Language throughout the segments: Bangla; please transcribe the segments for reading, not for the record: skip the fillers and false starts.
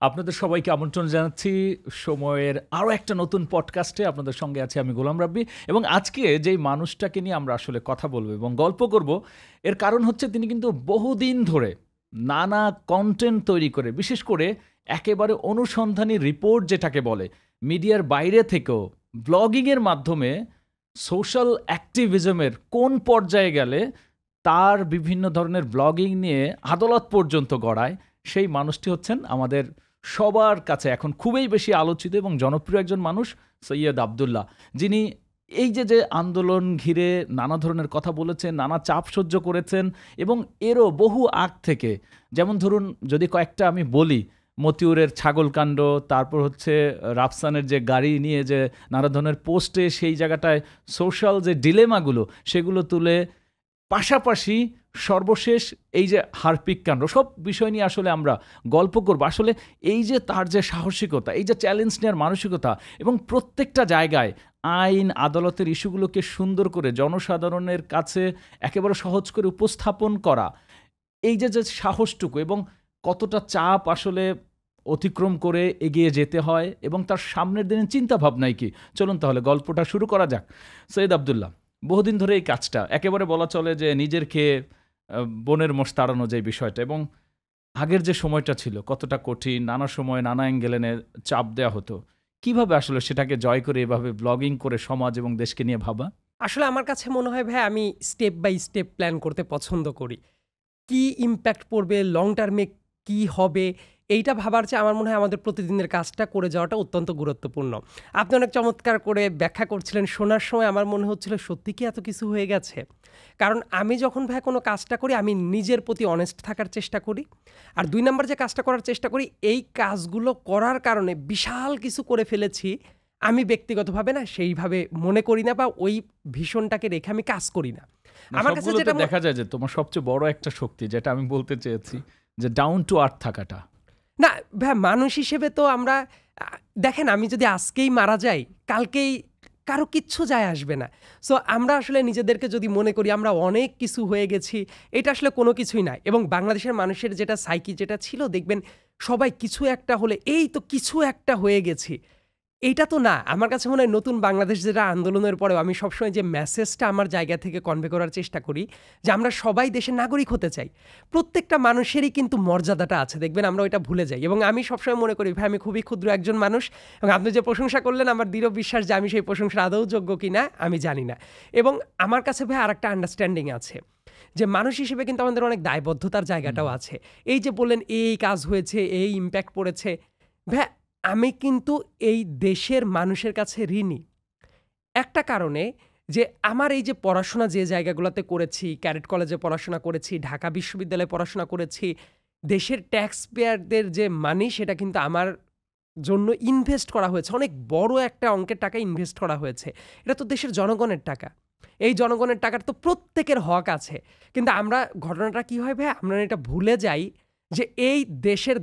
আপনাদের সবাইকে আমন্ত্রণ জানাচ্ছি সময়ের আরও একটা নতুন পডকাস্টে। আপনাদের সঙ্গে আছি আমি গোলাম রাব্বি, এবং আজকে যেই মানুষটাকে নিয়ে আমরা আসলে কথা বলবো এবং গল্প করব, এর কারণ হচ্ছে তিনি কিন্তু বহুদিন ধরে নানা কন্টেন্ট তৈরি করে, বিশেষ করে একেবারে অনুসন্ধানী রিপোর্ট যেটাকে বলে, মিডিয়ার বাইরে থেকেও ব্লগিংয়ের মাধ্যমে সোশ্যাল অ্যাক্টিভিজমের কোন পর্যায়ে গেলে তার বিভিন্ন ধরনের ব্লগিং নিয়ে আদালত পর্যন্ত গড়ায়, সেই মানুষটি হচ্ছেন আমাদের সবার কাছে এখন খুবই বেশি আলোচিত এবং জনপ্রিয় একজন মানুষ, সৈয়দ আবদুল্লাহ, যিনি এই যে আন্দোলন ঘিরে নানা ধরনের কথা বলেছেন, নানা চাপ সহ্য করেছেন, এবং এরও বহু আগ থেকে, যেমন ধরুন যদি কয়েকটা আমি বলি, মতিউরের ছাগলকাণ্ড, তারপর হচ্ছে রাফসানের যে গাড়ি নিয়ে যে নানা ধরনের পোস্টে সেই জায়গাটায় সোশ্যাল যে ডিলেমাগুলো সেগুলো তুলে, পাশাপাশি সর্বশেষ এই যে হারপিক কাণ্ড, সব বিষয় নিয়ে আসলে আমরা গল্প করব। আসলে এই যে তার যে সাহসিকতা, এই যে চ্যালেঞ্জ নেওয়ার মানসিকতা, এবং প্রত্যেকটা জায়গায় আইন আদালতের ইস্যুগুলোকে সুন্দর করে জনসাধারণের কাছে একেবারে সহজ করে উপস্থাপন করা, এই যে সাহসটুকু এবং কতটা চাপ আসলে অতিক্রম করে এগিয়ে যেতে হয়, এবং তার সামনের দিনের চিন্তা ভাবনাই কি। চলুন তাহলে গল্পটা শুরু করা যাক। সৈয়দ আবদুল্লাহ, বহুদিন ধরে এই কাজটা একেবারে বলা চলে যে নিজের খেয়ে বনের মোষ তাড়ানো যে বিষয়টা, এবং আগের যে সময়টা ছিল কতটা কঠিন, নানা সময় নানা অ্যাঙ্গেলে চাপ দেওয়া হতো, কিভাবে আসলে সেটাকে জয় করে এভাবে ব্লগিং করে সমাজ এবং দেশকে নিয়ে ভাবা? আসলে আমার কাছে মনে হয় ভাই, আমি স্টেপ বাই স্টেপ প্ল্যান করতে পছন্দ করি। কি ইম্প্যাক্ট পড়বে, লং টার্মে কি হবে, এইটা ভাবার চেয়ে আমার মনে হয় আমাদের প্রতিদিনের কাজটা করে যাওয়াটা অত্যন্ত গুরুত্বপূর্ণ। আপনি অনেক চমৎকার করে ব্যাখ্যা করছিলেন, শোনার সময় আমার মনে হচ্ছিল সত্যি কি এত কিছু হয়ে গেছে। কারণ আমি যখন ভাই কোনো কাজটা করি, আমি নিজের প্রতি অনেস্ট থাকার চেষ্টা করি। আর ২ নাম্বার যে কাজটা করার চেষ্টা করি, এই কাজগুলো করার কারণে বিশাল কিছু করে ফেলেছি আমি ব্যক্তিগতভাবে না সেইভাবে মনে করি না, বা ওই ভীষণটাকে রেখে আমি কাজ করি না। আমার কাছে যেটা দেখা যায় যে তোমার সবচেয়ে বড় একটা শক্তি, যেটা আমি বলতে চেয়েছি, যে ডাউন টু আর্থ থাকাটা। না ভাই, মানুষ হিসেবে তো আমরা দেখেন, আমি যদি আজকেই মারা যাই, কালকেই কারো কিচ্ছু যায় আসবে না। সো আমরা আসলে নিজেদেরকে যদি মনে করি আমরা অনেক কিছু হয়ে গেছি, এটা আসলে কোনো কিছুই নাই। এবং বাংলাদেশের মানুষের যেটা সাইকি যেটা ছিল, দেখবেন সবাই কিছু একটা হলে এই তো কিছু একটা হয়ে গেছি, এইটা তো না। আমার কাছে মনে হয় নতুন বাংলাদেশ যেটা আন্দোলনের পরেও আমি সবসময় যে মেসেজটা আমার জায়গা থেকে কনভে করার চেষ্টা করি, যে আমরা সবাই দেশের নাগরিক হতে চাই। প্রত্যেকটা মানুষেরই কিন্তু মর্যাদাটা আছে, দেখবেন আমরা ওইটা ভুলে যাই। এবং আমি সবসময় মনে করি ভাই, আমি খুবই ক্ষুদ্র একজন মানুষ, এবং আপনি যে প্রশংসা করলেন, আমার দৃঢ় বিশ্বাস যে আমি সেই প্রশংসার আদৌ যোগ্য কিনা আমি জানি না। এবং আমার কাছে ভাই আর একটা আন্ডারস্ট্যান্ডিং আছে, যে মানুষ হিসেবে কিন্তু আমাদের অনেক দায়বদ্ধতার জায়গাটাও আছে। এই যে বললেন এই কাজ হয়েছে, এই ইম্প্যাক্ট পড়েছে, ভাই আমি কিন্তু এই দেশের মানুষের কাছে ঋণী একটা কারণে, যে আমার এই যে পড়াশোনা যে জায়গাগুলোতে করেছি, ক্যাডেট কলেজে পড়াশোনা করেছি, ঢাকা বিশ্ববিদ্যালয়ে পড়াশোনা করেছি, দেশের ট্যাক্স পেয়ারদের যে মানি সেটা কিন্তু আমার জন্য ইনভেস্ট করা হয়েছে, অনেক বড় একটা অঙ্কের টাকা ইনভেস্ট করা হয়েছে। এটা তো দেশের জনগণের টাকা। এই জনগণের টাকার তো প্রত্যেকের হক আছে। কিন্তু আমরা ঘটনাটা কি হয় ভাই, আমরা এটা ভুলে যাই যে এই দেশের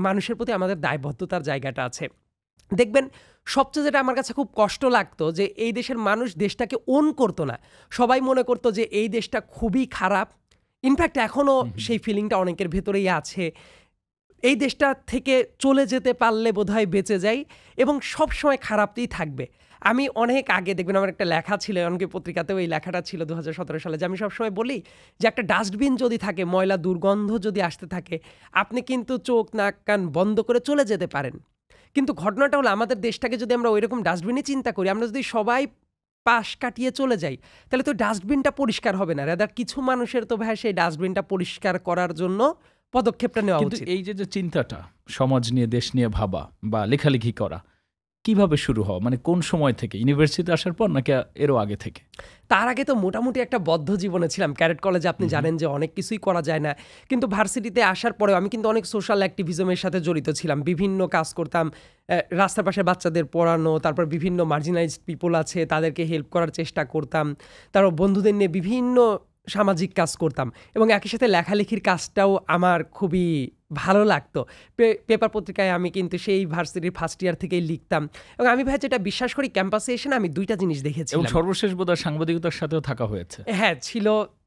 মানুষের প্রতি আমাদের দায়বদ্ধতার জায়গাটা আছে। দেখবেন সবচেয়ে যেটা আমার কাছে খুব কষ্ট লাগতো, যে এই দেশের মানুষ দেশটাকে ওন করতো না। সবাই মনে করতো যে এই দেশটা খুবই খারাপ। ইনফ্যাক্ট এখনও সেই ফিলিংটা অনেকের ভেতরেই আছে। এই দেশটা থেকে চলে যেতে পারলে বোধহয় বেঁচে যাই, এবং সবসময় খারাপই থাকবে। আমি অনেক আগে দেখবেন আমার একটা লেখা ছিল, এমনকি পত্রিকাতেও এই লেখাটা ছিল ২০১৭ সালে, যে আমি সবসময় বলি যে একটা ডাস্টবিন যদি থাকে, ময়লা দুর্গন্ধ যদি আসতে থাকে, আপনি কিন্তু চোখ নাক কান বন্ধ করে চলে যেতে পারেন। কিন্তু ঘটনাটা হলো, আমাদের দেশটাকে যদি আমরা ওইরকম ডাস্টবিনে চিন্তা করি, আমরা যদি সবাই পাশ কাটিয়ে চলে যাই, তাহলে তো ডাস্টবিনটা পরিষ্কার হবে না। রাদার কিছু মানুষের তো ভাই সেই ডাস্টবিনটা পরিষ্কার করার জন্য পদক্ষেপটা নেওয়া উচিত। এই যে চিন্তাটা, সমাজ নিয়ে দেশ নিয়ে ভাবা বা লেখালেখি করা, কিভাবে শুরু হওয়া, মানে কোন সময় থেকে? ইউনিভার্সিটিতে আসার পর নাকি এরও আগে থেকে? তার আগে তো মোটামুটি একটা বদ্ধ জীবনে ছিলাম। ক্যাডেট কলেজে আপনি জানেন যে অনেক কিছুই করা যায় না, কিন্তু ভার্সিটিতে আসার পরেও আমি কিন্তু অনেক সোশ্যাল অ্যাক্টিভিজমের সাথে জড়িত ছিলাম। বিভিন্ন কাজ করতাম, রাস্তার পাশে বাচ্চাদের পড়ানো, তারপর বিভিন্ন মার্জিনালাইজড পিপল আছে তাদেরকে হেল্প করার চেষ্টা করতাম, তারপর বন্ধুদের নিয়ে বিভিন্ন সামাজিক কাজ করতাম এবং একই সাথে লেখালেখির কাজটাও আমার খুবই ভালো লাগতো। পেপার পত্রিকায় আমি কিন্তু সেই ভার্সিটির ফার্স্ট ইয়ার থেকেই লিখতাম এবং আমি ভাই যেটা বিশ্বাস করি ক্যাম্পাসে এসে না আমি 2টা জিনিস এবং দেখেছিলাম। সর্বশেষ বোধহয় সাংবাদিকতার সাথেও থাকা হয়েছে। হ্যাঁ, ছিল,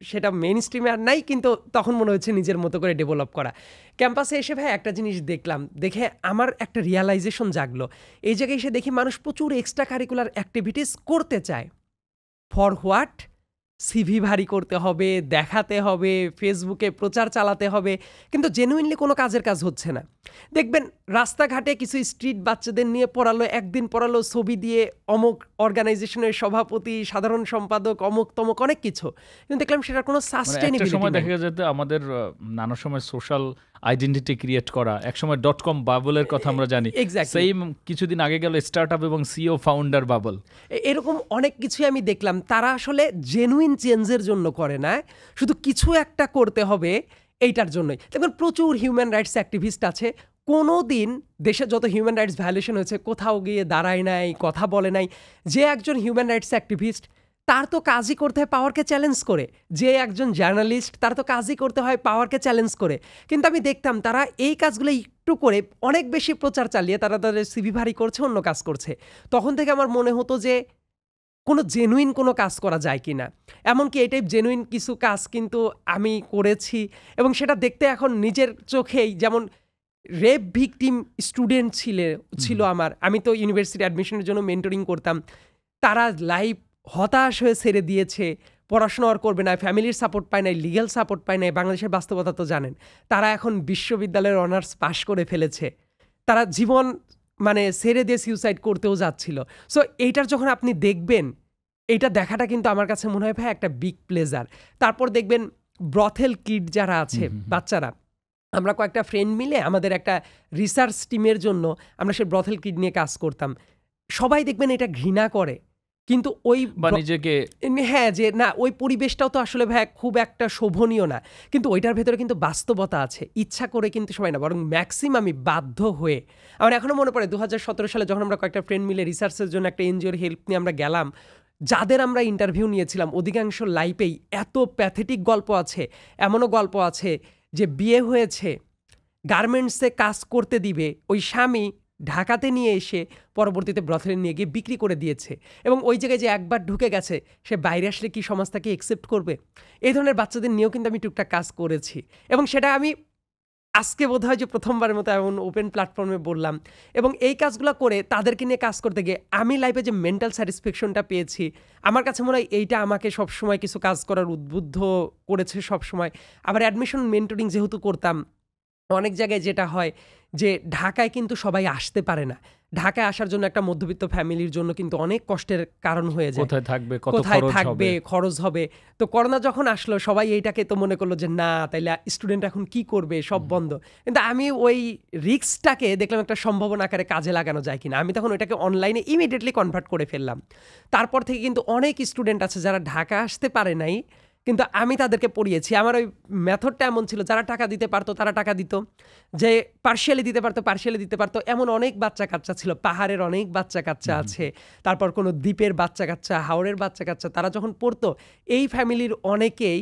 সেটা মেইন স্ট্রিমে আর নাই, কিন্তু তখন মনে হচ্ছে নিজের মতো করে ডেভেলপ করা। ক্যাম্পাসে এসে ভাই একটা জিনিস দেখলাম, দেখে আমার একটা রিয়ালাইজেশন জাগলো। এই জায়গায় এসে দেখি মানুষ প্রচুর এক্সট্রা কারিকুলার অ্যাক্টিভিটিস করতে চায়। For what? সিভি ভারী করতে হবে, দেখাতে হবে, ফেসবুকে প্রচার চালাতে হবে, কিন্তু জেনুইনলি কোনো কাজের কাজ হচ্ছে না। দেখবেন রাস্তাঘাটে কিছু স্ট্রিট বাচ্চাদের নিয়ে পড়ালো, একদিন পড়ালো ছবি দিয়ে অমুক অর্গানাইজেশনের সভাপতি, সাধারণ সম্পাদক, অমুক তমুক অনেক কিছু, কিন্তু দেখলাম সেটার কোনো সাস্টেইনেবিলিটি সময় নেই। দেখা যেত আমাদের নানা সময় সোশ্যাল আইডেন্টিটি ক্রিয়েট করা, একসময় .com বাবলের কথা আমরা জানি, সেম কিছুদিন আগে গেল স্টার্টআপ এবং সিও ফাউন্ডার বাবল। এরকম অনেক কিছুই আমি দেখলাম। তারা আসলে জেনুইন চেঞ্জের জন্য করে না, শুধু কিছু একটা করতে হবে এইটার জন্যই। দেখুন প্রচুর হিউম্যান রাইটস অ্যাক্টিভিস্ট আছে, কোনো দিন দেশে যত হিউম্যান রাইটস ভায়োলেশন হয়েছে কোথাও গিয়ে দাঁড়ায় নাই, কথা বলে নাই। যে একজন হিউম্যান রাইটস অ্যাক্টিভিস্ট তার তো কাজই করতে হয় পাওয়ারকে চ্যালেঞ্জ করে, যে একজন জার্নালিস্ট তার তো কাজই করতে হয় পাওয়ারকে চ্যালেঞ্জ করে। কিন্তু আমি দেখতাম তারা এই কাজগুলো একটু করে অনেক বেশি প্রচার চালিয়ে তারা তাদের সিভি ভারী করছে, অন্য কাজ করছে। তখন থেকে আমার মনে হতো যে কোনো জেনুইন কোনো কাজ করা যায় কি না। এমনকি এই টাইপ জেনুইন কিছু কাজ কিন্তু আমি করেছি এবং সেটা দেখতে এখন নিজের চোখেই, যেমন রেপ ভিকটিম স্টুডেন্ট ছিল আমার, আমি তো ইউনিভার্সিটি অ্যাডমিশনের জন্য মেন্টরিং করতাম, তারা লাইফ হতাশ হয়ে ছেড়ে দিয়েছে, পড়াশোনা আর করবে না, ফ্যামিলির সাপোর্ট পায় নাই, লিগ্যাল সাপোর্ট পায় নাই। বাংলাদেশের বাস্তবতা তো জানেন, তারা এখন বিশ্ববিদ্যালয়ের অনার্স পাশ করে ফেলেছে, তারা জীবন মানে ছেড়ে দিয়ে সুইসাইড করতেও যাচ্ছিল। সো এইটার যখন আপনি দেখবেন, এইটা দেখাটা কিন্তু আমার কাছে মনে হয় ভাই একটা বিগ প্লেজার। তারপর দেখবেন ব্রথেল কিড যারা আছে বাচ্চারা, আমরা কয়েকটা ফ্রেন্ড মিলে আমাদের একটা রিসার্চ টিমের জন্য আমরা সেই ব্রথেল কিড নিয়ে কাজ করতাম। সবাই দেখবেন এটা ঘৃণা করে, কিন্তু ওই নিজেকে হ্যাঁ যে না ওই পরিবেশটাও তো আসলে ভাই খুব একটা শোভনীয় না, কিন্তু ওইটার ভেতরে কিন্তু বাস্তবতা আছে। ইচ্ছা করে কিন্তু সবাই না, বরং ম্যাক্সিমামই বাধ্য হয়ে। আমার এখনও মনে পড়ে 2017 সালে যখন আমরা কয়েকটা ফ্রেন্ড মিলে রিসার্চের জন্য একটা এনজিওর হেল্প নিয়ে আমরা গেলাম, যাদের আমরা ইন্টারভিউ নিয়েছিলাম অধিকাংশ লাইফেই এত প্যাথেটিক গল্প আছে, এমনও গল্প আছে যে বিয়ে হয়েছে, গার্মেন্টসে কাজ করতে দিবে, ওই স্বামী ঢাকাতে নিয়ে এসে পরবর্তীতে ব্রথেলে নিয়ে গিয়ে বিক্রি করে দিয়েছে, এবং ওই জায়গায় যে একবার ঢুকে গেছে সে বাইরে আসলে কি সমাজ তাকে অ্যাকসেপ্ট করবে। এই ধরনের বাচ্চাদের নিয়েও কিন্তু আমি টুকটাক কাজ করেছি, এবং সেটা আমি আজকে বোধ হয় যে প্রথমবারের মতো এমন ওপেন প্ল্যাটফর্মে বললাম। এবং এই কাজগুলো করে তাদেরকে নিয়ে কাজ করতে গিয়ে আমি লাইফে যে মেন্টাল স্যাটিসফ্যাকশনটা পেয়েছি, আমার কাছে মনে হয় এইটা আমাকে সবসময় কিছু কাজ করার উদ্বুদ্ধ করেছে সবসময়। আবার অ্যাডমিশন মেন্টরিং যেহেতু করতাম, অনেক জায়গায় যেটা হয় যে ঢাকায় কিন্তু সবাই আসতে পারে না, ঢাকায় আসার জন্য একটা মধ্যবিত্ত ফ্যামিলির জন্য কিন্তু অনেক কষ্টের কারণ হয়ে যায়, কোথায় থাকবে, খরচ হবে। তো করোনা যখন আসলো সবাই এইটাকে তো মনে করলো যে না তাইলে স্টুডেন্ট এখন কি করবে, সব বন্ধ। কিন্তু আমি ওই রিস্কটাকে দেখলাম একটা সম্ভাবনা আকারে কাজে লাগানো যায় কিনা। আমি তখন ওইটাকে অনলাইনে ইমিডিয়েটলি কনভার্ট করে ফেললাম। তারপর থেকে কিন্তু অনেক স্টুডেন্ট আছে যারা ঢাকা আসতে পারে নাই, কিন্তু আমি তাদেরকে পড়িয়েছি। আমার ওই মেথডটা এমন ছিল, যারা টাকা দিতে পারতো তারা টাকা দিত, যে পার্শিয়ালি দিতে পারতো এমন অনেক বাচ্চা কাচ্চা ছিল। পাহাড়ের অনেক বাচ্চা কাচ্চা আছে, তারপর কোনো দ্বীপের বাচ্চা কাচ্চা, হাওড়ের বাচ্চা কাচ্চা, তারা যখন পড়তো এই ফ্যামিলির অনেকেই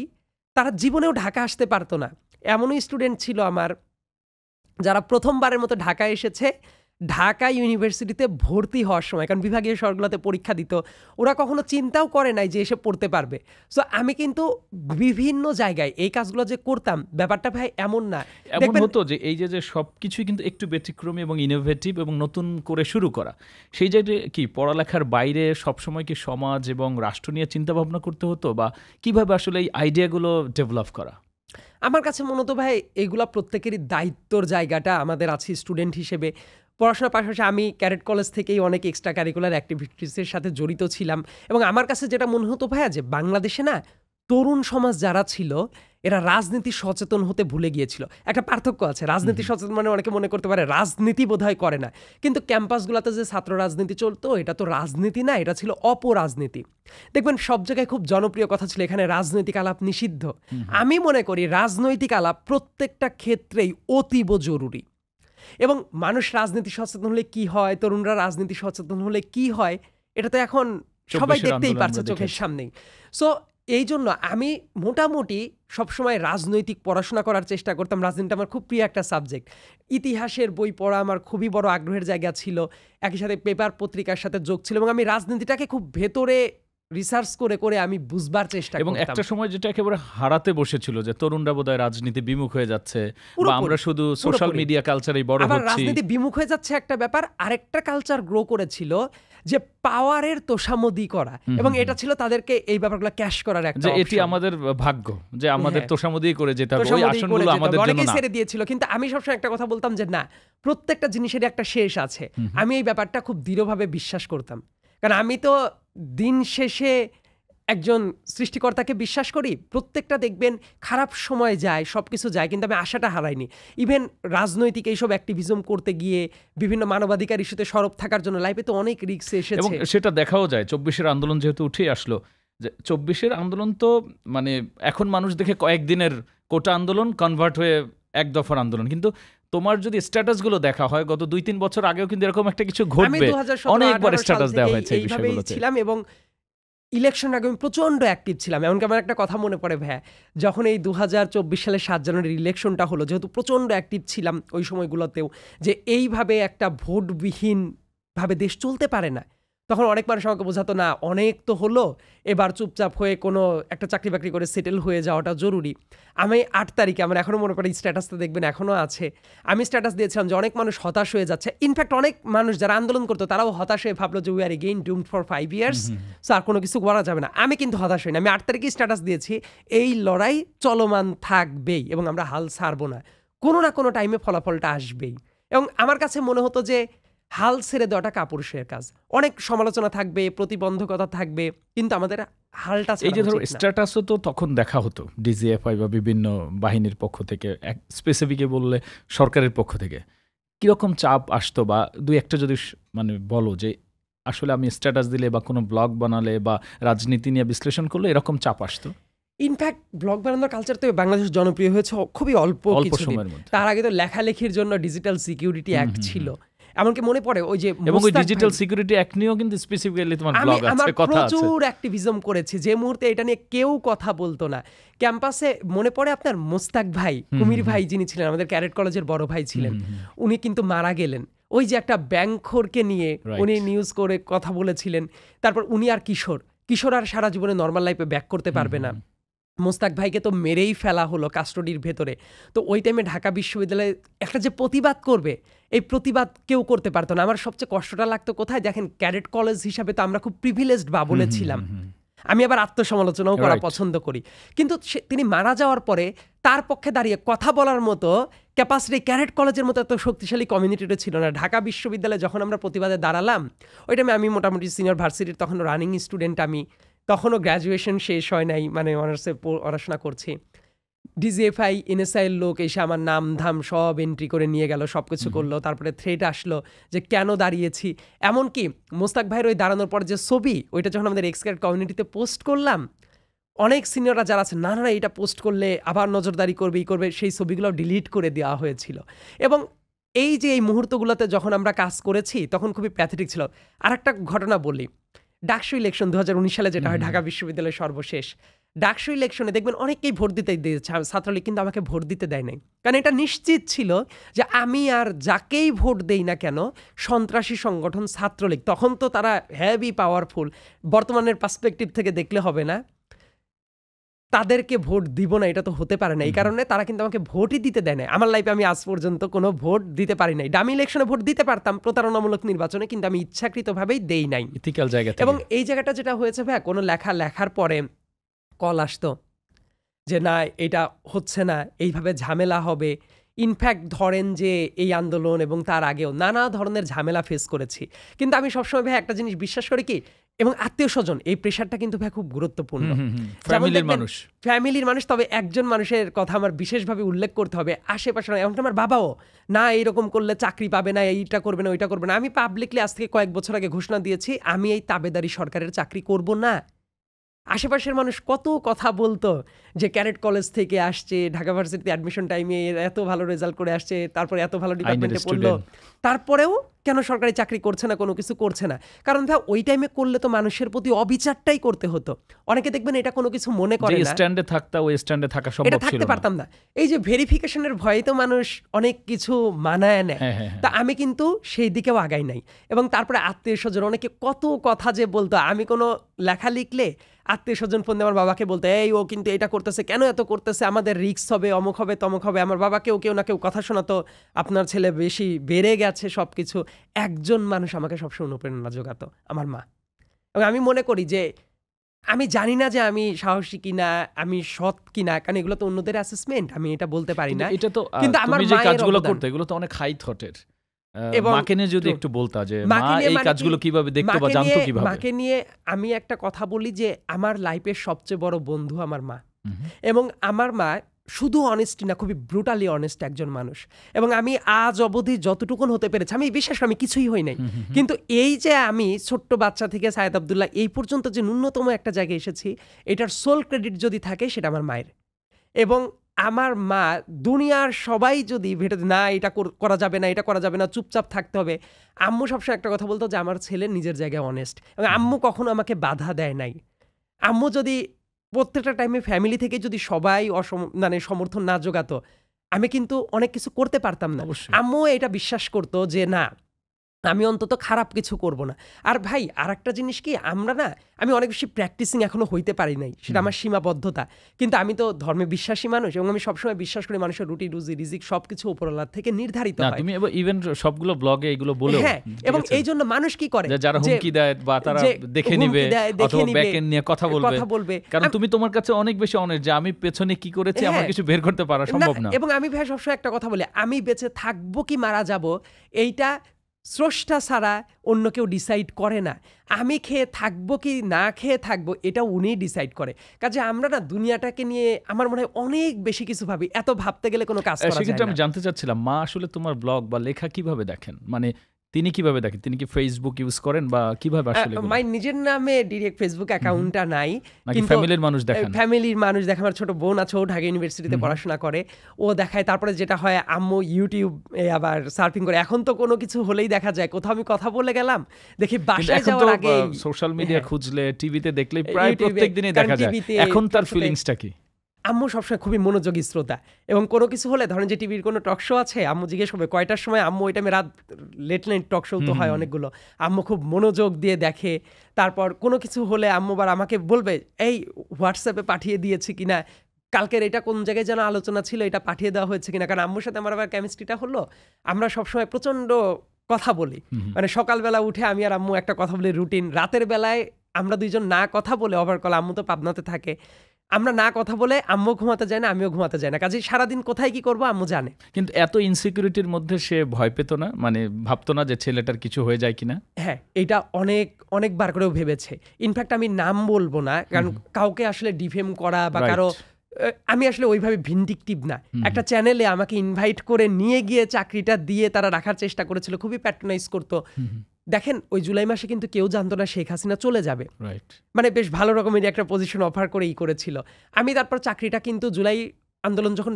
তারা জীবনেও ঢাকা আসতে পারতো না। এমনই স্টুডেন্ট ছিল আমার যারা প্রথমবারের মতো ঢাকা এসেছে, ঢাকা ইউনিভার্সিটিতে ভর্তি হওয়ার সময়, কারণ বিভাগীয় শহরগুলোতে পরীক্ষা দিত, ওরা কখনো চিন্তাও করে নাই যে এসে পড়তে পারবে। সো আমি কিন্তু বিভিন্ন জায়গায় এই কাজগুলো যে করতাম, ব্যাপারটা ভাই এমন না এমন হতো যে এই যে সবকিছুই কিন্তু একটু ব্যতিক্রমী এবং ইনোভেটিভ এবং নতুন করে শুরু করা। সেই জায়গায় কি পড়ালেখার বাইরে সবসময় কি সমাজ এবং রাষ্ট্র নিয়ে চিন্তা ভাবনা করতে হতো, বা কিভাবে আসলে এই আইডিয়াগুলো ডেভেলপ করা? আমার কাছে মনে হতো ভাই এগুলা প্রত্যেকেরই দায়িত্বর জায়গাটা আমাদের আছে স্টুডেন্ট হিসেবে। পড়াশোনার পাশাপাশি আমি ক্যাডেট কলেজ থেকেই অনেক এক্সট্রা কারিকুলার অ্যাক্টিভিটিসের সাথে জড়িত ছিলাম, এবং আমার কাছে যেটা মনে হতো ভাইয়া যে বাংলাদেশে না তরুণ সমাজ যারা ছিল এরা রাজনীতি সচেতন হতে ভুলে গিয়েছিল। একটা পার্থক্য আছে, রাজনীতি সচেতন মানে অনেকে মনে করতে পারে রাজনীতি বোধহয় করে না, কিন্তু ক্যাম্পাসগুলোতে যে ছাত্র রাজনীতি চলতো এটা তো রাজনীতি না, এটা ছিল অপরাজনীতি। দেখবেন সব জায়গায় খুব জনপ্রিয় কথা ছিল এখানে রাজনৈতিক আলাপ নিষিদ্ধ। আমি মনে করি রাজনৈতিক আলাপ প্রত্যেকটা ক্ষেত্রেই অতীব জরুরি, এবং মানুষ রাজনীতি সচেতন হলে কি হয়, তরুণরা রাজনীতি সচেতন হলে কি হয়, এটা তো এখন সবাই দেখতেই পারছে চোখের সামনেই। সো এই জন্য আমি মোটামুটি সবসময় রাজনৈতিক পড়াশোনা করার চেষ্টা করতাম। রাজনীতি আমার খুব প্রিয় একটা সাবজেক্ট। ইতিহাসের বই পড়া আমার খুবই বড় আগ্রহের জায়গা ছিল। একই সাথে পেপার পত্রিকার সাথে যোগ ছিল এবং আমি রাজনীতিটাকে খুব ভেতরে রিসার্চ করে করে আমি বুঝবার চেষ্টা এবং করতাম। একটা সময় যেটা একেবারে হারাতে বসেছিল যে তরুণরা বোধহয় রাজনীতি বিমুখ হয়ে যাচ্ছে, বা আমরা শুধু সোশ্যাল মিডিয়া কালচারেই বড় আবার হচ্ছি। রাজনীতি বিমুখ হয়ে যাচ্ছে একটা ব্যাপার, আরেকটা কালচার গ্রো করেছিল যে পাওয়ারের তোষামোদি করা, এবং এটা ছিল তাদেরকে এই ব্যাপারগুলো ক্যাশ করার একটা যে এটি আমাদের ভাগ্য, যে আমাদের তোষামোদি করে যেতে হবে, ওই আসনগুলো আমাদের জন্য অনেকেই না। ছেড়ে দিয়েছিল। কিন্তু আমি সবসময় একটা কথা বলতাম যে না, প্রত্যেকটা জিনিসেরই একটা শেষ আছে। আমি এই ব্যাপারটা খুব দৃঢ়ভাবে বিশ্বাস করতাম, কারণ আমি তো দিন শেষে একজন সৃষ্টিকর্তাকে বিশ্বাস করি। প্রত্যেকটা দেখবেন খারাপ সময় যায়, সবকিছু যায়, কিন্তু আমি আশাটা হারাইনি। ইভেন রাজনৈতিক এইসব অ্যাক্টিভিজম করতে গিয়ে বিভিন্ন মানবাধিকার ইস্যুতে সরব থাকার জন্য লাইফে তো অনেক রিস্ক এসেছে, এবং সেটা দেখাও যায়। 24-এর আন্দোলন যেহেতু উঠে আসলো, যে 24-এর আন্দোলন তো মানে এখন মানুষ দেখে কয়েকদিনের কোটা আন্দোলন কনভার্ট হয়ে এক দফার আন্দোলন, কিন্তু তোমার যদি স্ট্যাটাসগুলো দেখা হয় গত 2-3 বছর আগেও কিন্তু এরকম একটা কিছু ঘটবে, অনেকবার স্ট্যাটাস দেওয়া হয়েছে এই বিষয়গুলোতে ছিলাম। এবং ইলেকশন আগে আমি প্রচণ্ড অ্যাক্টিভ ছিলাম। এমনকি আমার একটা কথা মনে পড়ে ভাইয়া, যখন এই 2024 সালের 7 জানুয়ারির ইলেকশনটা হলো, যেহেতু প্রচণ্ড অ্যাক্টিভ ছিলাম ওই সময়গুলোতেও, যে এইভাবে একটা ভোটবিহীনভাবে দেশ চলতে পারে না, তখন অনেক মানুষ আমাকে বোঝাতো না অনেক তো হলো, এবার চুপচাপ হয়ে কোনো একটা চাকরি বাকরি করে সেটেল হয়ে যাওয়াটা জরুরি। আমি 8 তারিখে, আমার এখনও মনে পড়ে, স্ট্যাটাসটা দেখবেন এখনও আছে, আমি স্ট্যাটাস দিয়েছিলাম যে অনেক মানুষ হতাশ হয়ে যাচ্ছে। ইনফ্যাক্ট অনেক মানুষ যারা আন্দোলন করতো তারাও হতাশ হয়ে ভাবলো যে we are again doomed for 5 years, so আর কোনো কিছু করা যাবে না। আমি কিন্তু হতাশ হইনি। আমি 8 তারিখে স্ট্যাটাস দিয়েছি এই লড়াই চলমান থাকবেই এবং আমরা হাল ছাড়বো না, কোনো না কোনো টাইমে ফলাফলটা আসবেই। এবং আমার কাছে মনে হতো যে হাল ছেড়ে দেওয়াটা কাপুরুষের কাজ। অনেক সমালোচনা থাকবে, প্রতিবন্ধকতা থাকবে, কিন্তু আমাদের হালটা এই যে ধরো স্ট্যাটাসও তো তখন দেখা হতো ডিজিএফআই বা বিভিন্ন বাহিনীর পক্ষ থেকে, স্পেসিফিকে বললে সরকারের পক্ষ থেকে কিরকম চাপ আসতো, বা দুই একটা যদি মানে বলো যে আসলে আমি স্ট্যাটাস দিলে বা কোনো ব্লগ বানালে বা রাজনীতি নিয়ে বিশ্লেষণ করলে এরকম চাপ আসতো? ইনফ্যাক্ট ব্লগ বানানোর কালচার তো বাংলাদেশ জনপ্রিয় হয়েছে খুবই অল্প সময়ের মধ্যে। তার আগে তো লেখালেখির জন্য ডিজিটাল সিকিউরিটি অ্যাক্ট ছিল। এমনকি মনে পড়ে ওই যে, এবং ওই ডিজিটাল সিকিউরিটি অ্যাক্ট নিয়েও কিন্তু স্পেসিফিক্যালি তোমার ব্লগ আছে, কথা আছে। প্রচুর অ্যাক্টিভিজম করেছি যে মুহূর্তে এটা নিয়ে কেউ কথা বলতো না ক্যাম্পাসে। মনে পড়ে আপনার মোস্তাক ভাই, কুমির ভাই, যিনি ছিলেন আমাদের ক্যাডেট কলেজের বড় ভাই ছিলেন, উনি কিন্তু মারা গেলেন। ওই যে একটা ব্যাংকখোরকে নিয়ে উনি নিউজ করে কথা বলেছিলেন। তারপর উনি আর কিশোর আর সারা জীবনে নর্মাল লাইফে ব্যাক করতে পারবে না। মোস্তাক ভাইকে তো মেরেই ফেলা হলো কাস্টডির ভেতরে। তো ওই টাইমে ঢাকা বিশ্ববিদ্যালয়ে একটা যে প্রতিবাদ করবে, এই প্রতিবাদ কেউ করতে পারতো না। আমার সবচেয়ে কষ্টটা লাগতো কোথায়, দেখেন ক্যাডেট কলেজ হিসাবে তো আমরা খুব প্রিভিলেজড বাবুলে ছিলাম। আমি আবার আত্মসমালোচনাও করা পছন্দ করি, কিন্তু তিনি মারা যাওয়ার পরে তার পক্ষে দাঁড়িয়ে কথা বলার মতো ক্যাপাসিটি ক্যাডেট কলেজের মতো এত শক্তিশালী কমিউনিটিটা ছিল না। ঢাকা বিশ্ববিদ্যালয়ে যখন আমরা প্রতিবাদে দাঁড়ালাম, ওই টাইমে আমি মোটামুটি সিনিয়র ভার্সিটির তখন রানিং স্টুডেন্ট, আমি তখনও গ্র্যাজুয়েশন শেষ হয় নাই, মানে অনার্সে পড়াশোনা করছি। ডিজিএফআই এনএসআই এর লোক এসে আমার নাম ধাম সব এন্ট্রি করে নিয়ে গেল, সব কিছু করলো। তারপরে থ্রেট আসলো যে কেন দাঁড়িয়েছি। এমনকি মোস্তাক ভাইয়ের ওই দাঁড়ানোর পর যে ছবি, ওইটা যখন আমাদের এক্সক্যাড কমিউনিটিতে পোস্ট করলাম, অনেক সিনিয়ররা যারা আছে না না এটা পোস্ট করলে আবার নজরদারি করবে, সেই ছবিগুলো ডিলিট করে দেওয়া হয়েছিল। এবং এই যে এই মুহূর্তগুলোতে যখন আমরা কাজ করেছি তখন খুবই প্যাথেটিক ছিল। আর একটা ঘটনা বলি, ডাকসু ইলেকশন 2019 সালে যেটা হয় ঢাকা বিশ্ববিদ্যালয়ের সর্বশেষ ডাকসু ইলেকশনে দেখবেন অনেকেই ভোট দিতে দিয়েছে, ছাত্রলীগ কিন্তু আমাকে ভোট দিতে দেয় নাই। কারণ এটা নিশ্চিত ছিল যে আমি আর যাকেই ভোট দেই না কেন, সন্ত্রাসী সংগঠন ছাত্রলীগ, তখন তো তারা হেভি পাওয়ারফুল, বর্তমানের পার্সপেক্টিভ থেকে দেখলে হবে না, তাদেরকে ভোট দিব না, এটা তো হতে পারে না। এই কারণে তারা কিন্তু আমাকে ভোটই দিতে দেয় না। আমার লাইফে আমি আজ পর্যন্ত কোনো ভোট দিতে পারি নাই। ডামি ইলেকশনে ভোট দিতে পারতাম প্রতারণামূলক নির্বাচনে, কিন্তু আমি ইচ্ছাকৃতভাবেই দেই নাই। ইথিক্যাল জায়গা। এবং এই জায়গাটা যেটা হয়েছে ভাই, কোনো লেখার পরে কল আসতো যে না এটা হচ্ছে না, এইভাবে ঝামেলা হবে। ইনফ্যাক্ট ধরেন যে এই আন্দোলন এবং তার আগেও নানা ধরনের ঝামেলা ফেস করেছি, কিন্তু আমি সবসময় ভাই একটা জিনিস বিশ্বাস করি কি, এবং আত্মীয় স্বজন এই প্রেশারটা কিন্তু ভাই খুব গুরুত্বপূর্ণ। ফ্যামিলির মানুষ, তবে একজন মানুষের কথা আমার বিশেষভাবে উল্লেখ করতে হবে, আশেপাশে এমন আমার বাবাও না এইরকম করলে চাকরি পাবে না, এইটা করবে না, ওইটা করবে না। আমি পাবলিকলি আজ থেকে কয়েক বছর আগে ঘোষণা দিয়েছি আমি এই তাবেদারি সরকারের চাকরি করব না। আশেপাশের মানুষ কত কথা বলতো যে ক্যাডেট কলেজ থেকে আসছে, ঢাকা ভার্সিটিতে অ্যাডমিশন টাইমে এত ভালো রেজাল্ট করে আসছে, তারপরে এত ভালো ডিপার্টমেন্টে পড়লো, তারপরেও কেন সরকারি চাকরি করছে না, কোনো কিছু করছে না? কারণ ভাই ওই টাইমে করলে তো মানুষের প্রতি অবিচারটাই করতে হতো। অনেকে দেখবেন এটা কোনো কিছু মনে করে যে না, স্ট্যান্ডে থাকতা ওই স্ট্যান্ডে থাকা এটা সম্ভব ছিল থাকতে না। পারতাম না। এই যে ভেরিফিকেশনের ভয়ে তো মানুষ অনেক কিছু মানায় নেয়। হ্যাঁ, হ্যাঁ, হ্যাঁ। তা আমি কিন্তু সেই দিকেও আগাই নাই। এবং তারপরে আত্মীয় স্বজন অনেকে কত কথা যে বলতো, আমি কোনো লেখা লিখলে আত্মীয় স্বজন ফোন দিয়ে আমার বাবাকে বলতো, এই ও কিন্তু এটা করতেছে, কেন এত করতেছে, আমাদের রিস্ক হবে, অমুক হবে, তমুক হবে। আমার বাবাকেও কেউ না কেউ কথা শোনাতো, আপনার ছেলে বেশি বেড়ে গেছে সব কিছু। একজন মানুষ আমাকে সবসময় অনুপ্রেরণা যোগাতো, আমার মা। এবং আমি মনে করি যে আমি জানি না যে আমি সাহসী কিনা, আমি সৎ কিনা, কারণ এগুলো তো অন্যদের অ্যাসেসমেন্ট, আমি এটা বলতে পারি না। এটা তো কিন্তু আমার তুমি যে মায়ের কাজগুলো অবদান। করতে, এগুলো তো অনেক হাই থটের। এবং মাকে নিয়ে যদি একটু বলতা যে মা মাকে নিয়ে এই মানে কাজগুলো কি, কিভাবে দেখতো বা মাকে জানতো নিয়ে- কিভাবে? মাকে নিয়ে আমি একটা কথা বলি যে আমার লাইফের সবচেয়ে বড় বন্ধু আমার মা। হুম, এবং আমার মা শুধু অনেস্টি না, খুবই ব্রুটালি অনেস্ট একজন মানুষ। এবং আমি আজ অবধি যতটুকুন হতে পেরেছি, আমি বিশ্বাস করি আমি কিছুই হই নাই, কিন্তু এই যে আমি ছোট্ট বাচ্চা থেকে সায়েদ আব্দুল্লাহ এই পর্যন্ত যে ন্যূনতম একটা জায়গায় এসেছি, এটার সোল ক্রেডিট যদি থাকে সেটা আমার মায়ের। এবং আমার মা দুনিয়ার সবাই যদি ভেটে না এটা করা যাবে না, এটা করা যাবে না, চুপচাপ থাকতে হবে, আম্মু সবসময় একটা কথা বলতো যে আমার ছেলে নিজের জায়গায় অনেস্ট। এবং আম্মু কখনো আমাকে বাধা দেয় নাই। আম্মু যদি প্রত্যেকটা টাইমে ফ্যামিলি থেকে যদি সবাই মানে সমর্থন না জোগাতো, আমি কিন্তু অনেক কিছু করতে পারতাম না। অবশ্যই। আম্মু এটা বিশ্বাস করতো যে না, আমি অন্তত খারাপ কিছু করব না। আর ভাই আর একটা জিনিস কি, আমরা না, আমি অনেক বেশি প্র্যাকটিসিং এখনো হইতে পারি নাই, সেটা আমার সীমাবদ্ধতা। কিন্তু আমি তো ধর্মে বিশ্বাসী মানুষ, এবং আমি সবসময় বিশ্বাস করি মানুষের রুটি রুজি রিজিক সবকিছু উপরওয়ালার থেকে নির্ধারিত না হয়। তুমি ইভেন সবগুলো ব্লগে এগুলো বলেও, হ্যাঁ, ঠিক এবং আছে? এই জন্য মানুষ কি করে, যে যারা হুমকি দেয় বা তারা যে দেখে হুমকি নিবে দেয়, দেখে অথবা নিবে, ব্যাকএন্ড নিয়ে কথা বলবে। কারণ তুমি তোমার কাছে অনেক বেশি অনেস্ট যে আমি পেছনে কি করেছি আমার হ্যাঁ। কিছু বের করতে পারা সম্ভব না। এবং আমি ভাই সবসময় একটা কথা বলি, আমি বেঁচে থাকবো কি মারা যাব এইটা স্রষ্টা ছাড়া অন্য কেউ ডিসাইড করে না। আমি খেয়ে থাকবো কি না খেয়ে থাকবো এটা উনিই ডিসাইড করে। কাজে আমরা না দুনিয়াটাকে নিয়ে আমার মনে হয় অনেক বেশি কিছু ভাবি, এত ভাবতে গেলে কোনো কাজ করা যায় সেক্ষেত্রে না। আমি জানতে চাচ্ছিলাম মা আসলে তোমার ব্লগ বা লেখা কিভাবে দেখেন, মানে তিনি কিভাবে দেখেন? তিনি কি ফেসবুক ইউজ করেন বা কিভাবে আসলে এগুলো? মাই নিজের নামে ডিরেক্ট ফেসবুক অ্যাকাউন্টটা নাই, নাকি ফ্যামিলির মানুষ দেখেন? ফ্যামিলির মানুষ দেখে। আমার ছোট বোন আছে, ও ঢাকা ইউনিভার্সিটিতে পড়াশোনা করে, ও দেখায়। তারপরে যেটা হয়, আম্মু ইউটিউব আবার সার্ফিং করে। এখন তো কোনো কিছু হলেই দেখা যায়, কোথাও আমি কথা বলে গেলাম দেখি কিন্তু বাসায় এখন তো যাওয়ার আগে সোশ্যাল মিডিয়া হ্যাঁ। খুঁজলে, টিভিতে দেখলে প্রায় ইউটিউবে, প্রত্যেক দিনই কারণ দেখা যায়। টিভিতে এখন তার সবসময়- ফিলিংসটা কি? আম্মু সবসময় খুবই মনোযোগী শ্রোতা, এবং কোনো কিছু হলে ধরেন যে টিভির কোনো টক শো আছে, আম্মু জিজ্ঞেস করবে কয়টার সময়। আম্মু ওই টাইমে রাত লেট নাইট টক শো তো হয় অনেকগুলো, আম্মু খুব মনোযোগ দিয়ে দেখে। তারপর কোনো কিছু হলে আম্মু বার আমাকে বলবে, এই হোয়াটসঅ্যাপে পাঠিয়ে দিয়েছি কিনা, কালকের এটা কোন জায়গায় যেন আলোচনা ছিল, এটা পাঠিয়ে দেওয়া হয়েছে কিনা। কারণ আম্মুর সাথে আমার আবার কেমিস্ট্রিটা হলো, আমরা সবসময় প্রচণ্ড কথা বলি। মানে সকালবেলা উঠে আমি আর আম্মু একটা কথা বলি রুটিন, রাতের বেলায় আমরা দুইজন না কথা বলে ওভার কল, আম্মু তো পাবনাতে থাকে, আমরা না কথা বলে আম্মু ঘুমাতে যায় না, আমিও ঘুমাতে যাই না। কাজে সারাদিন কোথায় কি করবো আম্মু জানে। কিন্তু এত ইনসিকিউরিটির মধ্যে সে ভয় পেত না, মানে ভাবতো না যে ছেলেটার কিছু হয়ে যায় কিনা? হ্যাঁ, এটা অনেকবার করেও ভেবেছে। ইনফ্যাক্ট আমি নাম বলবো না, কারণ কাউকে আসলে ডিফেম করা বা Right. কারো, আমি আসলে ওইভাবে ভিন্ডিকটিভ না। একটা চ্যানেলে আমাকে ইনভাইট করে নিয়ে গিয়ে চাকরিটা দিয়ে তারা রাখার চেষ্টা করেছিল, খুবই প্যাট্রোনাইজ করতো। দেখেন ওই জুলাই মাসে কিন্তু কেউ জানতো না শেখ হাসিনা চলে যাবে, রাইট। মানে বেশ ভালো রকমের একটা পজিশন অফার করেই করেছিল। আমি তারপর চাকরিটা কিন্তু জুলাই আন্দোলন যখন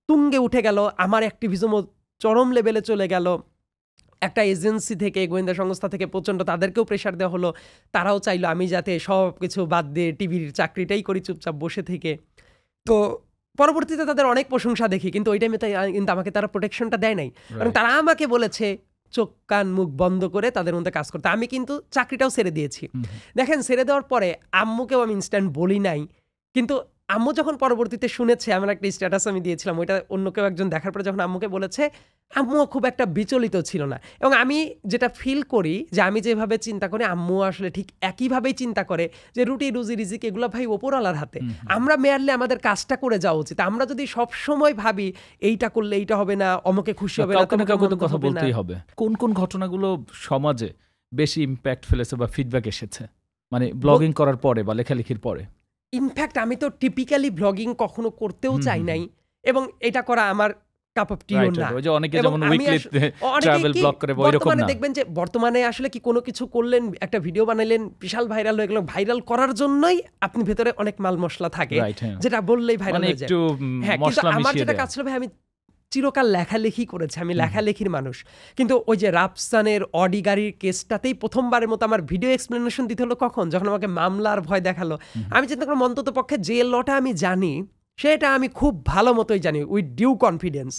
তুঙ্গে উঠে গেল, আমার অ্যাক্টিভিজমও চরম লেভেলে চলে গেল, একটা এজেন্সি থেকে, গোয়েন্দা সংস্থা থেকে প্রচণ্ড তাদেরকেও প্রেশার দেওয়া হলো। তারাও চাইলো আমি যাতে সব কিছু বাদ দিয়ে টিভির চাকরিটাই করি চুপচাপ বসে থেকে। তো পরবর্তীতে তাদের অনেক প্রশংসা দেখি, কিন্তু ওই টাইমে কিন্তু আমাকে তারা প্রোটেকশনটা দেয় নাই। কারণ তারা আমাকে বলেছে চোখ কান মুখ বন্ধ করে তাদের মধ্যে কাজ করতে। আমি কিন্তু চাকরিটাও ছেড়ে দিয়েছি। দেখেন ছেড়ে দেওয়ার পরে আম্মুকেও আমি ইনস্ট্যান্ট বলি নাই, কিন্তু আম্মু যখন পরবর্তীতে শুনেছে, আমার একটা স্ট্যাটাস আমি দিয়েছিলাম, ওইটা অন্য কেউ একজন দেখার পরে যখন আম্মুকে বলেছে, আম্মুও খুব একটা বিচলিত ছিল না। এবং আমি যেটা ফিল করি যে আমি যেভাবে চিন্তা করি আম্মু আসলে ঠিক একইভাবেই চিন্তা করে, যে রুটি রুজি রিজিক এগুলো ভাই ওপরওয়ালার হাতে, আমরা মেয়ারলে আমাদের কাজটা করে যাওয়া উচিত। আমরা যদি সব সময় ভাবি এইটা করলে এইটা হবে না, অমুকে খুশি হবে না, কাউকে না কাউকে তো তমুকে কথা হবে না। বলতেই হবে। কোন কোন ঘটনাগুলো সমাজে বেশি ইম্প্যাক্ট ফেলেছে বা ফিডব্যাক এসেছে, মানে ব্লগিং করার পরে বা লেখালেখির পরে? ইনফ্যাক্ট আমি তো টিপিক্যালি ব্লগিং কখনো করতেও চাই নাই, এবং এটা করা আমার কাপ অফ টিও না। ওই যে অনেকে এবং যেমন আমি উইকলি অনেকেই ট্রাভেল কি ব্লগ করে বা ওইরকম বর্তমানে না। দেখবেন যে বর্তমানে আসলে কি কোনো কিছু করলেন, একটা ভিডিও বানাইলেন, বিশাল ভাইরাল হয়ে গেল, ভাইরাল করার জন্যই আপনি ভেতরে অনেক মাল মশলা থাকে, Right, হ্যাঁ। যেটা বললেই ভাইরাল মানে হয়ে যায়। একটু হ্যাঁ, কিন্তু মশলা আমার মিশিয়ে যেটা দেয়া। কাজ ছিল ভাই, আমি চিরকাল লেখালেখি করেছে, আমি লেখালেখির মানুষ। কিন্তু ওই যে রাফসানের অডি গাড়ির কেসটাতেই প্রথমবারের মতো আমার ভিডিও এক্সপ্লেনেশন দিতে হলো কখন, যখন আমাকে মামলার ভয় দেখালো। আমি চিন্তা করলাম অন্তত পক্ষে যে লটা আমি জানি সেটা আমি খুব ভালো মতোই জানি, উইথ ডিউ কনফিডেন্স।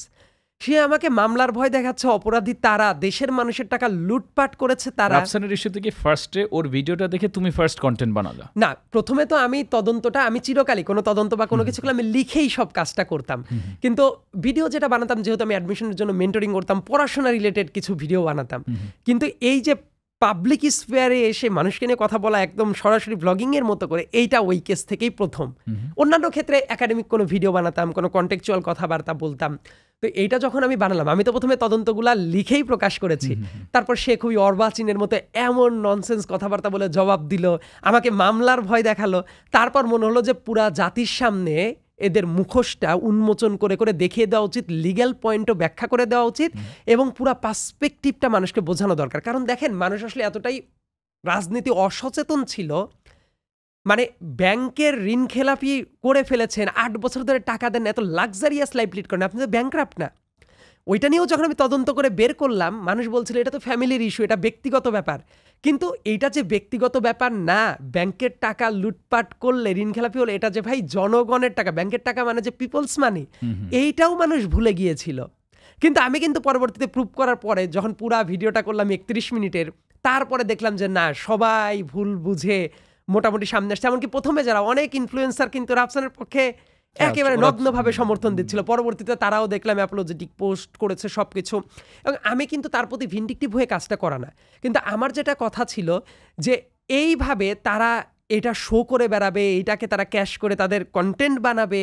সে আমাকে মামলার ভয় দেখাচ্ছে, অপরাধী তারা, দেশের মানুষের টাকা লুটপাট করেছে তারা। রাফসানের ইস্যু থেকে ফার্স্টে ওর ভিডিওটা দেখে তুমি ফার্স্ট কন্টেন্ট বানালা? না, প্রথমে তো আমি তদন্তটা, আমি চিরকালই কোনো তদন্ত বা কোনো কিছু করলে আমি লিখেই সব কাজটা করতাম। কিন্তু ভিডিও যেটা বানাতাম, যেহেতু আমি অ্যাডমিশনের জন্য মেন্টরিং করতাম, পড়াশোনা রিলেটেড কিছু ভিডিও বানাতাম। কিন্তু এই যে পাবলিক স্পেয়ারে এসে মানুষকে নিয়ে কথা বলা একদম সরাসরি ব্লগিং এর মতো করে, এইটা ওই কেস থেকেই প্রথম। অন্যান্য ক্ষেত্রে একাডেমিক কোনো ভিডিও বানাতাম, কোনো কন্টেক্সচুয়াল কথাবার্তা বলতাম। তো এইটা যখন আমি বানালাম, আমি তো প্রথমে তদন্তগুলা লিখেই প্রকাশ করেছি। তারপর সে খুবই অর্বাচীনের মতো এমন ননসেন্স কথাবার্তা বলে জবাব দিল, আমাকে মামলার ভয় দেখালো। তারপর মনে হলো যে পুরা জাতির সামনে এদের মুখোশটা উন্মোচন করে করে দেখিয়ে দেওয়া উচিত, লিগ্যাল পয়েন্টও ব্যাখ্যা করে দেওয়া উচিত, এবং পুরা পার্সপেক্টিভটা মানুষকে বোঝানো দরকার। কারণ দেখেন, মানুষ আসলে এতটাই রাজনীতি অসচেতন ছিল, মানে ব্যাংকের ঋণ খেলাপি করে ফেলেছেন, 8 বছর ধরে টাকা দেন, এত লাক্সারিয়াস লাইফ লিড করেন, আপনি তো ব্যাংকরাপ্ট না। ওইটা নিয়েও যখন আমি তদন্ত করে বের করলাম, মানুষ বলছিল এটা তো ফ্যামিলির ইস্যু, এটা ব্যক্তিগত ব্যাপার। কিন্তু এইটা যে ব্যক্তিগত ব্যাপার না, ব্যাংকের টাকা লুটপাট করলে, ঋণ খেলাপি হলে, এটা যে ভাই জনগণের টাকা, ব্যাংকের টাকা মানে যে পিপলস মানি, এইটাও মানুষ ভুলে গিয়েছিল। কিন্তু আমি কিন্তু পরবর্তীতে প্রুভ করার পরে, যখন পুরা ভিডিওটা করলাম 31 মিনিটের, তারপরে দেখলাম যে না, সবাই ভুল বুঝে মোটামুটি সামনে আসছে। এমনকি প্রথমে যারা অনেক ইনফ্লুয়েন্সার কিন্তু রাফসানের পক্ষে একেবারে নগ্নভাবে সমর্থন দিচ্ছিল, পরবর্তীতে তারাও দেখলাম অ্যাপোলজেটিক পোস্ট করেছে সবকিছু। এবং আমি কিন্তু তার প্রতি ভিন্ডিকটিভ হয়ে কাজটা করা না, কিন্তু আমার যেটা কথা ছিল যে এইভাবে তারা এটা শো করে বেড়াবে, এটাকে তারা ক্যাশ করে তাদের কন্টেন্ট বানাবে।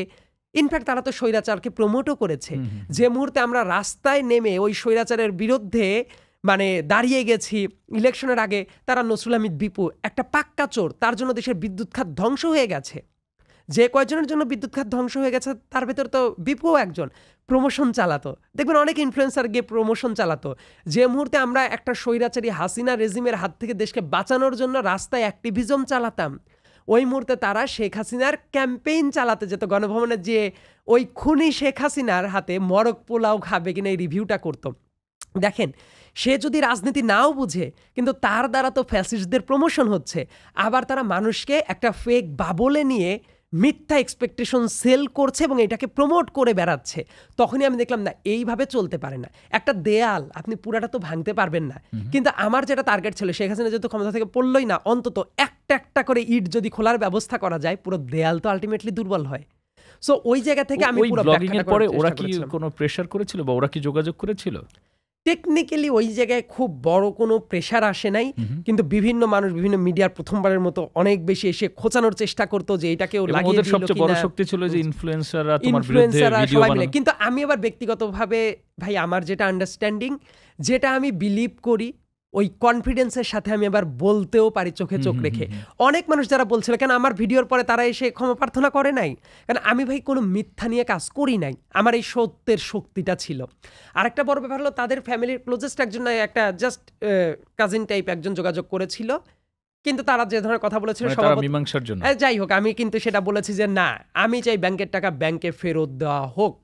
ইনফ্যাক্ট তারা তো স্বৈরাচারকে প্রমোটও করেছে। যে মুহূর্তে আমরা রাস্তায় নেমে ওই স্বৈরাচারের বিরুদ্ধে মানে দাঁড়িয়ে গেছি ইলেকশনের আগে, তারা নসরুল হামিদ বিপু একটা পাক্কা চোর, তার জন্য দেশের বিদ্যুৎ খাত ধ্বংস হয়ে গেছে। যে কয়েকজনের জন্য বিদ্যুৎ খাত ধ্বংস হয়ে গেছে তার ভেতর তো বিপুও একজন, প্রমোশন চালাতো। দেখবেন অনেক ইনফ্লুয়েন্সার গিয়ে প্রমোশন চালাতো। যে মুহূর্তে আমরা একটা স্বৈরাচারী হাসিনা রেজিমের হাত থেকে দেশকে বাঁচানোর জন্য রাস্তায় অ্যাক্টিভিজম চালাতাম, ওই মুহূর্তে তারা শেখ হাসিনার ক্যাম্পেইন চালাতে যেত, গণভবনে যে ওই খুনি শেখ হাসিনার হাতে মরক পোলাও খাবে কিনা এই রিভিউটা করতো। দেখেন, সে যদি রাজনীতি নাও বুঝে, কিন্তু তার দ্বারা তো ফ্যাসিস্টদের প্রমোশন হচ্ছে। আবার তারা মানুষকে একটা ফেক বাবলে নিয়ে মিথ্যা এক্সপেকটেশন সেল করছে এবং এটাকে প্রমোট করে বেড়াচ্ছে। তখনই আমি দেখলাম না, এইভাবে চলতে পারে না। একটা দেয়াল আপনি পুরাটা তো ভাঙতে পারবেন না, কিন্তু আমার যেটা টার্গেট ছিল, শেখ হাসিনা যেহেতু ক্ষমতা থেকে পড়লই না, অন্তত একটা একটা করে ইট যদি খোলার ব্যবস্থা করা যায়, পুরো দেয়াল তো আলটিমেটলি দুর্বল হয়। সো ওই জায়গা থেকে আমি পুরো ব্লগিং এর পরে ওরা কি কোনো প্রেসার করেছিল বা ওরা কি যোগাযোগ করেছিল? টেকনিক্যালি ওই জায়গায় খুব বড় কোনো প্রেশার আসে নাই, কিন্তু বিভিন্ন মানুষ বিভিন্ন মিডিয়ার প্রথমবারের মতো অনেক বেশি এসে খোঁচানোর চেষ্টা করতো যে এটাকেও লাগিয়ে দিল কিনা। সবচেয়ে বড় শক্তি ছিল যে ইনফ্লুয়েন্সাররা তোমার বিরুদ্ধে ভিডিও বানায়। কিন্তু আমি আবার ব্যক্তিগতভাবে ভাই, আমার যেটা আন্ডারস্ট্যান্ডিং, যেটা আমি বিলিভ করি, ওই কনফিডেন্সের সাথে আমি আবার বলতেও পারি চোখে চোখ রেখে। অনেক মানুষ যারা বলছিল কেন আমার ভিডিওর পরে তারা এসে ক্ষমা প্রার্থনা করে নাই, কারণ আমি ভাই কোনো মিথ্যা নিয়ে কাজ করি নাই, আমার এই সত্যের শক্তিটা ছিল। আরেকটা বড় ব্যাপার হলো, তাদের ফ্যামিলির ক্লোজেস্ট একজন, একটা জাস্ট কাজিন টাইপ একজন যোগাযোগ করেছিল, কিন্তু তারা যে ধরনের কথা বলেছিল মীমাংসার জন্য, যাই হোক, আমি কিন্তু সেটা বলেছি যে না, আমি চাই ব্যাংকের টাকা ব্যাংকে ফেরত দেওয়া হোক,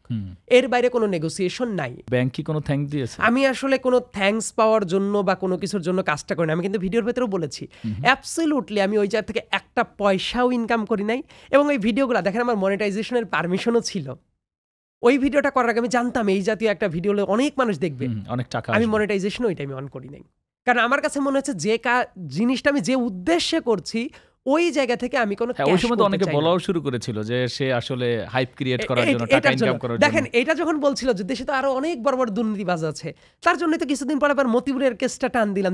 এর বাইরে কোনো নেগোসিয়েশন নাই। ব্যাংক কি কোনো থ্যাঙ্কস দিয়েছে? আমি আসলে কোনো থ্যাঙ্কস পাওয়ার জন্য বা কোনো কিছুর জন্য কাজটা করি না। আমি কিন্তু ভিডিওর ভেতরেও বলেছি, অ্যাবসলিউটলি আমি ওই জায়গা থেকে একটা পয়সাও ইনকাম করি নাই। এবং ওই ভিডিওগুলো দেখেন, আমার মনিটাইজেশনের পারমিশনও ছিল। ওই ভিডিওটা করার আগে আমি জানতাম এই জাতীয় একটা ভিডিও হলে অনেক মানুষ দেখবে, অনেক টাকা। আমি মনিটাইজেশন ওই টাইমে অন করি নাই, কারণ আমার কাছে মনে হচ্ছে যে জিনিসটা আমি যে উদ্দেশ্যে করছি, ওই জায়গা থেকে আমি কোনো ওই সময় তো অনেকে বলাও শুরু করেছিল যে সে আসলে হাইপ ক্রিয়েট করার জন্য, টাকা ইনকাম করার জন্য। দেখেন, এটা যখন বলছিল যে দেশে তো আরো অনেক বড় বড় দুর্নীতিবাজ আছে, তার জন্য তো কিছুদিন পর আবার মতিউরের কেসটা টান দিলাম।